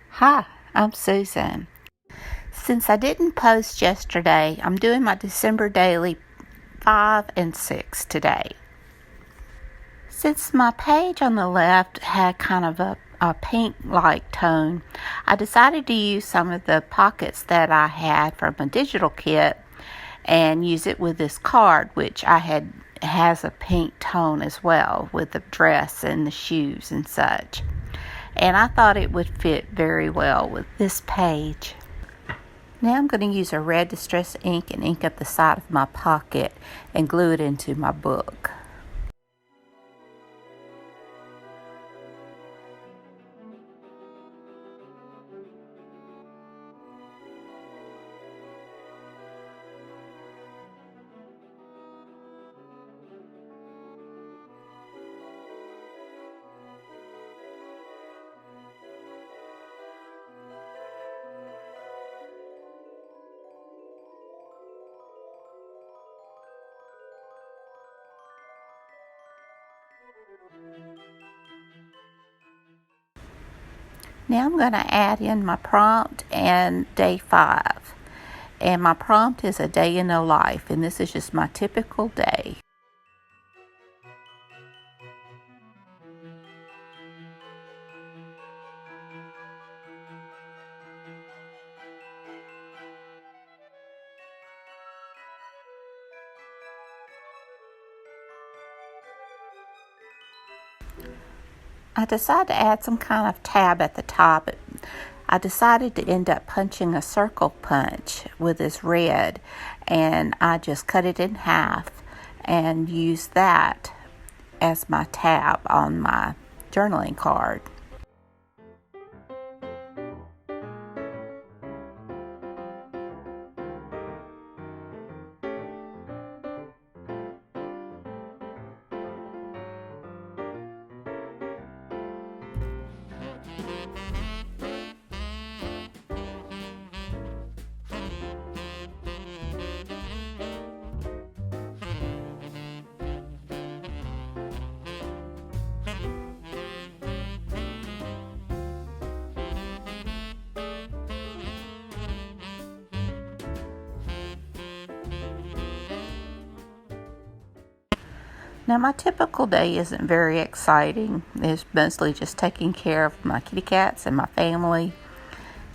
Hi, I'm Susan. Since I didn't post yesterday, I'm doing my December daily 5 and 6 today. Since my page on the left had kind of a pink-like tone, I decided to use some of the pockets that I had from a digital kit and use it with this card, which has a pink tone as well with the dress and the shoes and such. And I thought it would fit very well with this page. Now I'm going to use a red distress ink and ink up the side of my pocket and glue it into my book. Now I'm going to add in my prompt and day 5. And my prompt is a day in the life, and this is just my typical day. I decided to add some kind of tab at the top. I decided to end up punching a circle punch with this red, and I just cut it in half and used that as my tab on my journaling card. Now my typical day isn't very exciting. It's mostly just taking care of my kitty cats and my family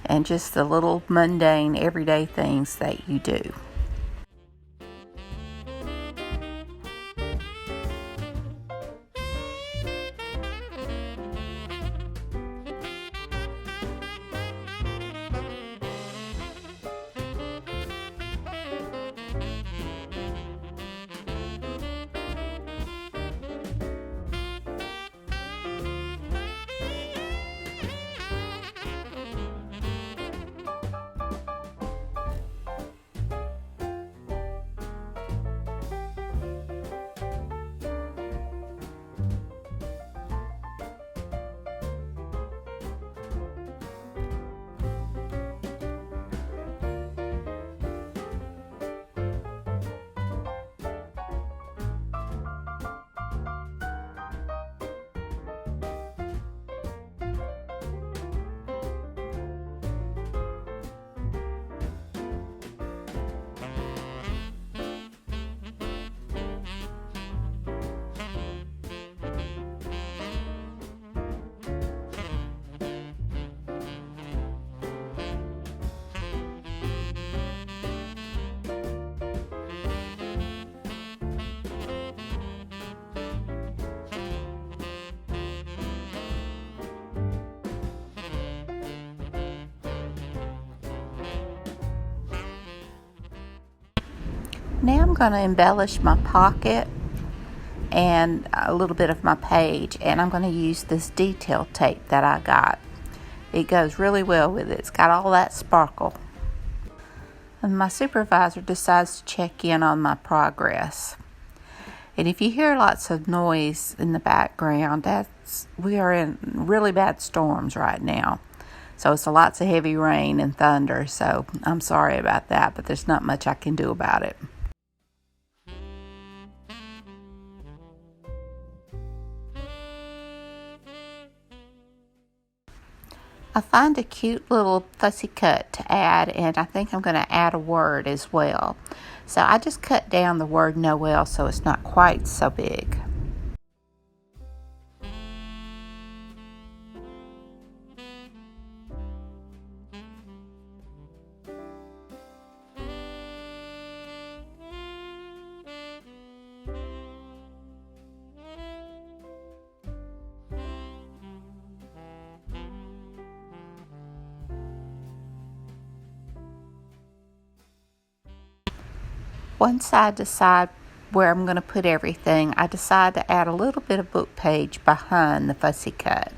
and just the little mundane everyday things that you do. Now I'm going to embellish my pocket and a little bit of my page, and I'm going to use this detail tape that I got. It goes really well with it. It's got all that sparkle. And my supervisor decides to check in on my progress. And if you hear lots of noise in the background, we are in really bad storms right now. So it's lots of heavy rain and thunder, so I'm sorry about that, but there's not much I can do about it. I find a cute little fussy cut to add, and I think I'm going to add a word as well. So I just cut down the word Noel so it's not quite so big. Once I decide where I'm going to put everything, I decide to add a little bit of book page behind the fussy cut.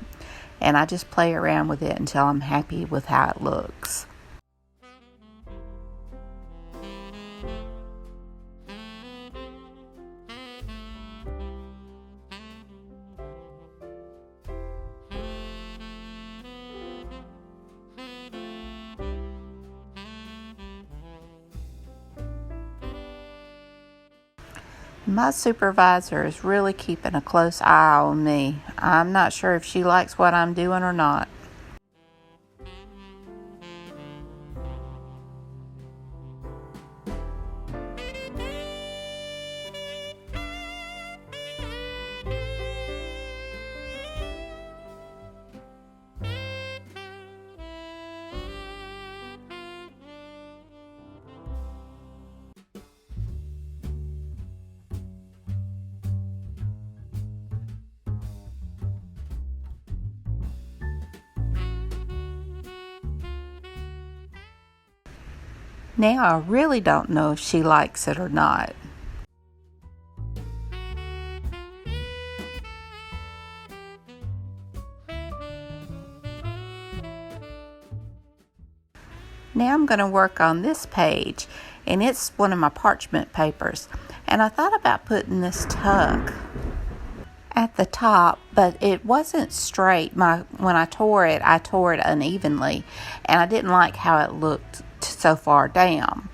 And I just play around with it until I'm happy with how it looks. My supervisor is really keeping a close eye on me. I'm not sure if she likes what I'm doing or not. Now I really don't know if she likes it or not. Now I'm going to work on this page, and it's one of my parchment papers. And I thought about putting this tuck at the top, but it wasn't straight. When I tore it unevenly, and I didn't like how it looked so far down.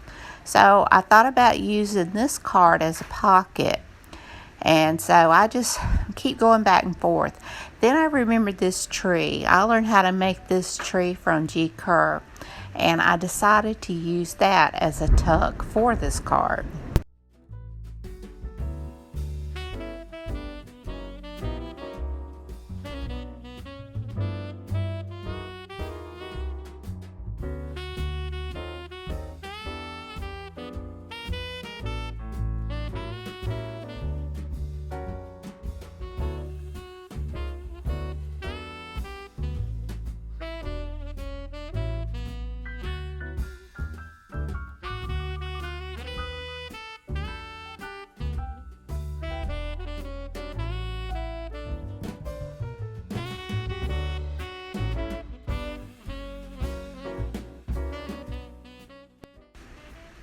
So I thought about using this card as a pocket, and so I just keep going back and forth. Then I remembered this tree. I learned how to make this tree from G. Kerr, and I decided to use that as a tuck for this card.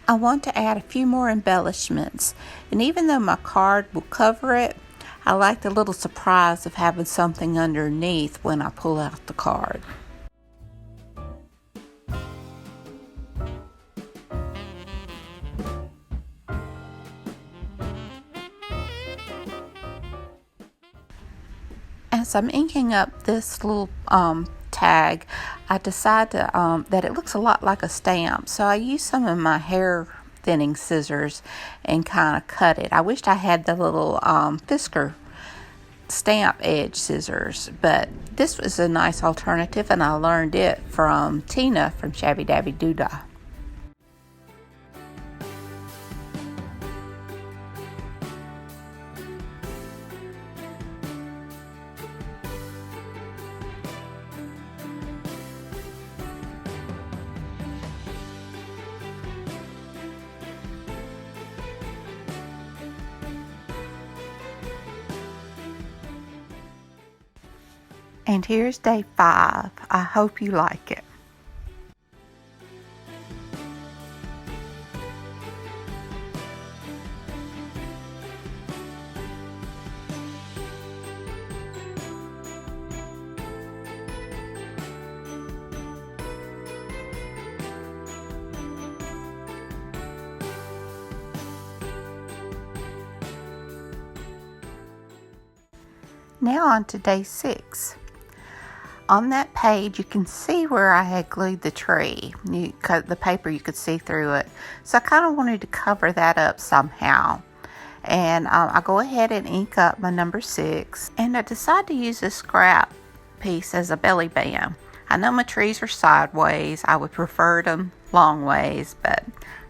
I want to add a few more embellishments, and even though my card will cover it, I like the little surprise of having something underneath when I pull out the card. As I'm inking up this little tag, I decide that it looks a lot like a stamp, so I use some of my hair thinning scissors and kind of cut it. I wished I had the little Fisker stamp edge scissors, but this was a nice alternative, and I learned it from Tina from Shabbydabbydoodah. And here's day 5. I hope you like it. Now on to day 6. On that page, you can see where I had glued the tree. The paper, you could see through it. So I kind of wanted to cover that up somehow. And I go ahead and ink up my number 6. And I decide to use this scrap piece as a belly band. I know my trees are sideways. I would prefer them long ways, but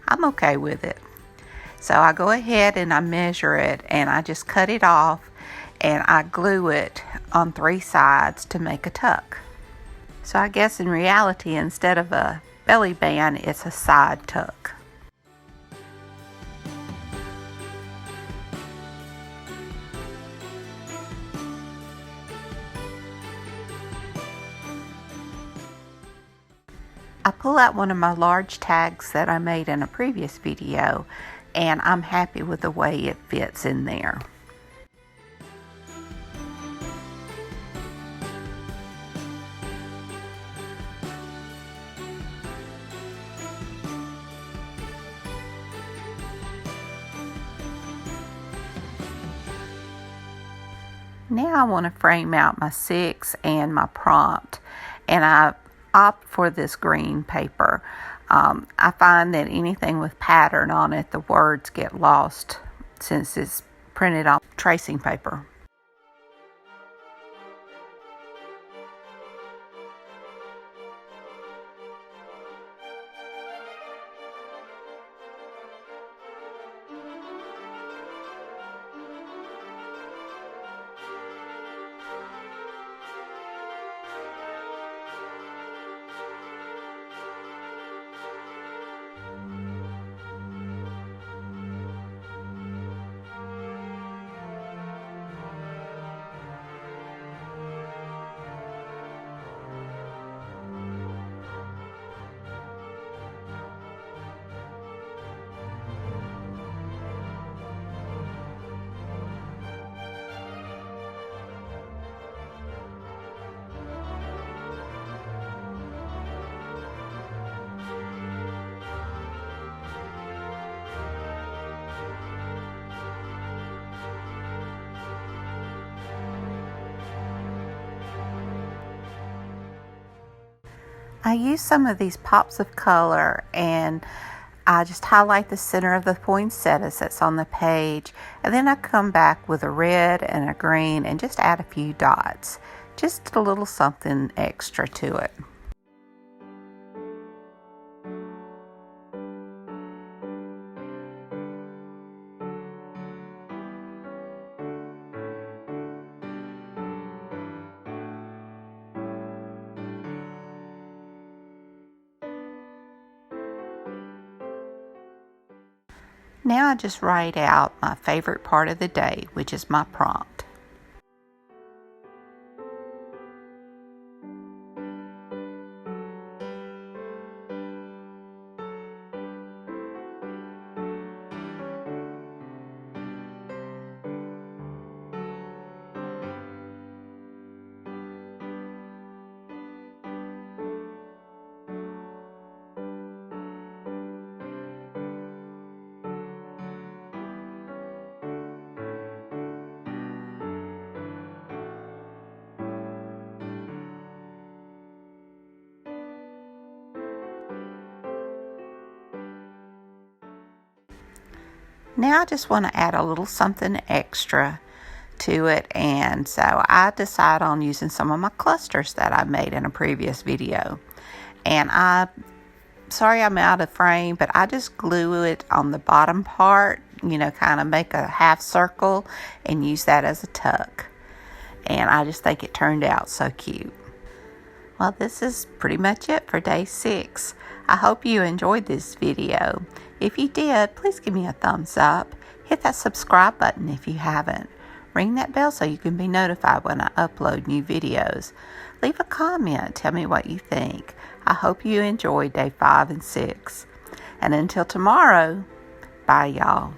I'm okay with it. So I go ahead and I measure it, and I just cut it off, and I glue it on 3 sides to make a tuck. So I guess in reality, instead of a belly band, it's a side tuck. I pull out one of my large tags that I made in a previous video, and I'm happy with the way it fits in there. Now I want to frame out my 6 and my prompt, and I opt for this green paper. I find that anything with pattern on it, the words get lost since it's printed on tracing paper. I use some of these pops of color, and I just highlight the center of the poinsettias that's on the page, and then I come back with a red and a green and just add a few dots, just a little something extra to it. Now I just write out my favorite part of the day, which is my prompt. Now I just want to add a little something extra to it, and so I decide on using some of my clusters that I made in a previous video. And sorry I'm out of frame, but I just glue it on the bottom part, kind of make a half circle and use that as a tuck. And I just think it turned out so cute. Well, this is pretty much it for day 6. I hope you enjoyed this video. If you did, please give me a thumbs up. Hit that subscribe button if you haven't. Ring that bell so you can be notified when I upload new videos. Leave a comment. Tell me what you think. I hope you enjoyed day 5 and 6. And until tomorrow, bye y'all.